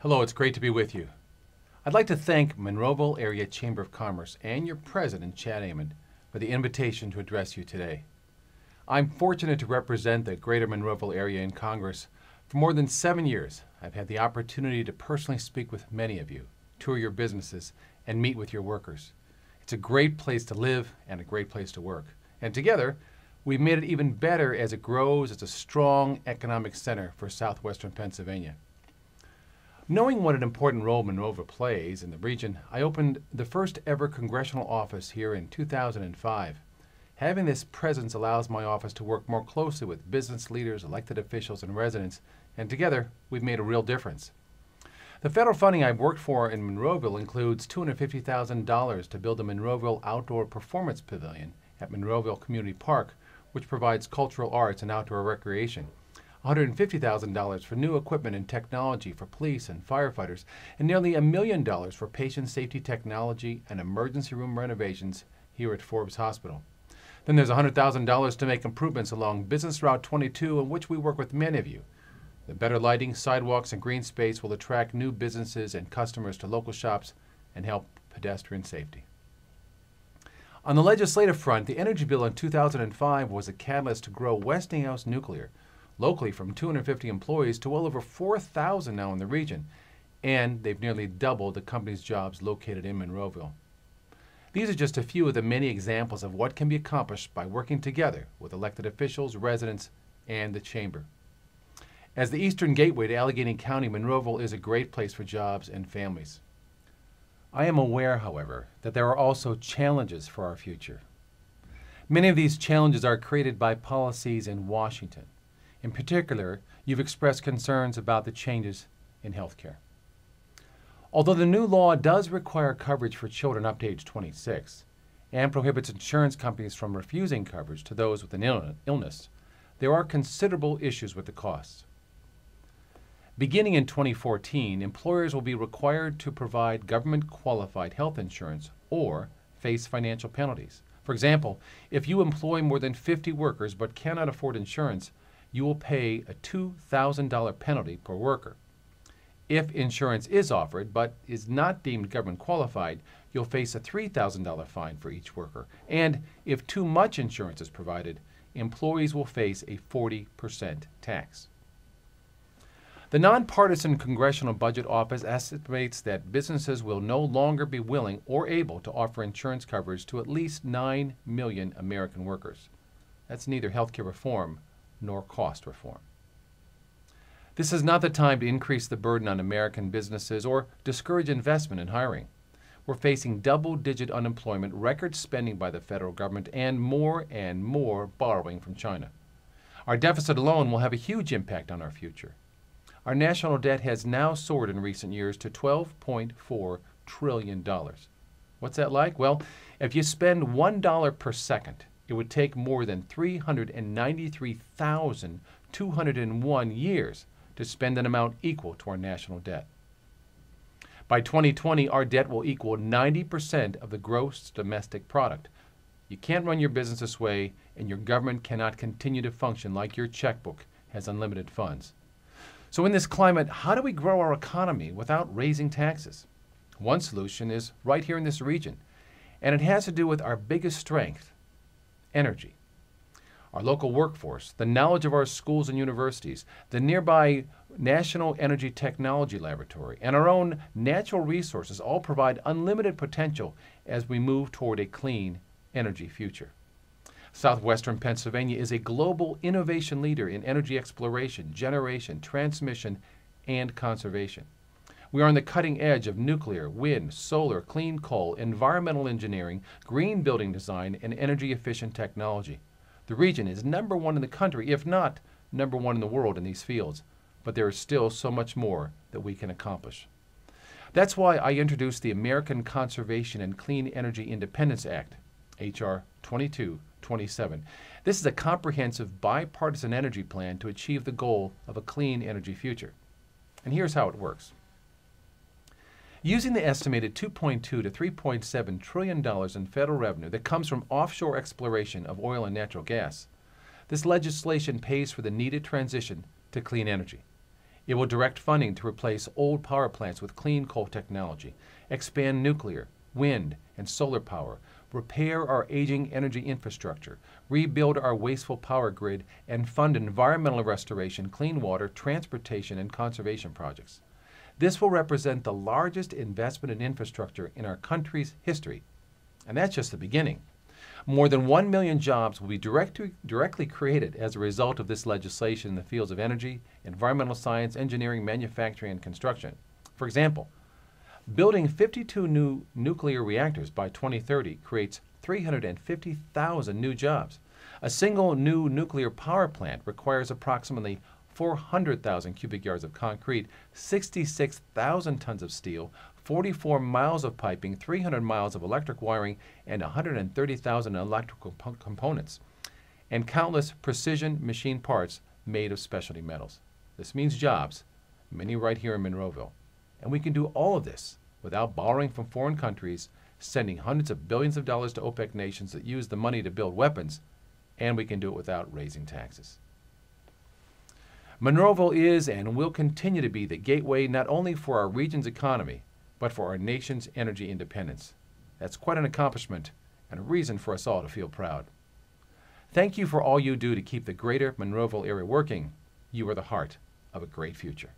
Hello, it's great to be with you. I'd like to thank Monroeville Area Chamber of Commerce and your president, Chad Amon, for the invitation to address you today. I'm fortunate to represent the greater Monroeville area in Congress. For more than 7 years, I've had the opportunity to personally speak with many of you, tour your businesses, and meet with your workers. It's a great place to live and a great place to work. And together, we've made it even better as it grows as a strong economic center for southwestern Pennsylvania. Knowing what an important role Monroeville plays in the region, I opened the first ever congressional office here in 2005. Having this presence allows my office to work more closely with business leaders, elected officials, and residents, and together we've made a real difference. The federal funding I've worked for in Monroeville includes $250,000 to build a Monroeville Outdoor Performance Pavilion at Monroeville Community Park, which provides cultural arts and outdoor recreation. $150,000 for new equipment and technology for police and firefighters, and nearly $1 million for patient safety technology and emergency room renovations here at Forbes Hospital. Then there's $100,000 to make improvements along Business Route 22, in which we work with many of you. The better lighting, sidewalks, and green space will attract new businesses and customers to local shops and help pedestrian safety. On the legislative front, the energy bill in 2005 was a catalyst to grow Westinghouse Nuclear locally from 250 employees to well over 4,000 now in the region, and they've nearly doubled the company's jobs located in Monroeville. These are just a few of the many examples of what can be accomplished by working together with elected officials, residents, and the Chamber. As the eastern gateway to Allegheny County, Monroeville is a great place for jobs and families. I am aware, however, that there are also challenges for our future. Many of these challenges are created by policies in Washington. In particular, you've expressed concerns about the changes in health care. Although the new law does require coverage for children up to age 26 and prohibits insurance companies from refusing coverage to those with an illness, there are considerable issues with the costs. Beginning in 2014, employers will be required to provide government-qualified health insurance or face financial penalties. For example, if you employ more than 50 workers but cannot afford insurance, you will pay a $2,000 penalty per worker. If insurance is offered but is not deemed government qualified, you'll face a $3,000 fine for each worker. And if too much insurance is provided, employees will face a 40% tax. The Nonpartisan Congressional Budget Office estimates that businesses will no longer be willing or able to offer insurance coverage to at least 9 million American workers. That's neither healthcare reform nor cost reform. This is not the time to increase the burden on American businesses or discourage investment in hiring. We're facing double-digit unemployment, record spending by the federal government, and more borrowing from China. Our deficit alone will have a huge impact on our future. Our national debt has now soared in recent years to $12.4 trillion. What's that like? Well, if you spend $1 per second, it would take more than 393,201 years to spend an amount equal to our national debt. By 2020, our debt will equal 90% of the gross domestic product. You can't run your business this way, and your government cannot continue to function like your checkbook has unlimited funds. So in this climate, how do we grow our economy without raising taxes? One solution is right here in this region, and it has to do with our biggest strength, energy. Our local workforce, the knowledge of our schools and universities, the nearby National Energy Technology Laboratory, and our own natural resources all provide unlimited potential as we move toward a clean energy future. Southwestern Pennsylvania is a global innovation leader in energy exploration, generation, transmission, and conservation. We are on the cutting edge of nuclear, wind, solar, clean coal, environmental engineering, green building design, and energy-efficient technology. The region is number one in the country, if not number one in the world in these fields, but there is still so much more that we can accomplish. That's why I introduced the American Conservation and Clean Energy Independence Act, H.R. 2227. This is a comprehensive bipartisan energy plan to achieve the goal of a clean energy future. And here's how it works. Using the estimated $2.2 to $3.7 trillion in federal revenue that comes from offshore exploration of oil and natural gas, this legislation pays for the needed transition to clean energy. It will direct funding to replace old power plants with clean coal technology, expand nuclear, wind, and solar power, repair our aging energy infrastructure, rebuild our wasteful power grid, and fund environmental restoration, clean water, transportation, and conservation projects. This will represent the largest investment in infrastructure in our country's history. And that's just the beginning. More than 1 million jobs will be directly created as a result of this legislation in the fields of energy, environmental science, engineering, manufacturing, and construction. For example, building 52 new nuclear reactors by 2030 creates 350,000 new jobs. A single new nuclear power plant requires approximately 400,000 cubic yards of concrete, 66,000 tons of steel, 44 miles of piping, 300 miles of electric wiring, and 130,000 electrical components, and countless precision machine parts made of specialty metals. This means jobs, many right here in Monroeville. And we can do all of this without borrowing from foreign countries, sending hundreds of billions of dollars to OPEC nations that use the money to build weapons, and we can do it without raising taxes. Monroeville is and will continue to be the gateway not only for our region's economy, but for our nation's energy independence. That's quite an accomplishment and a reason for us all to feel proud. Thank you for all you do to keep the greater Monroeville area working. You are the heart of a great future.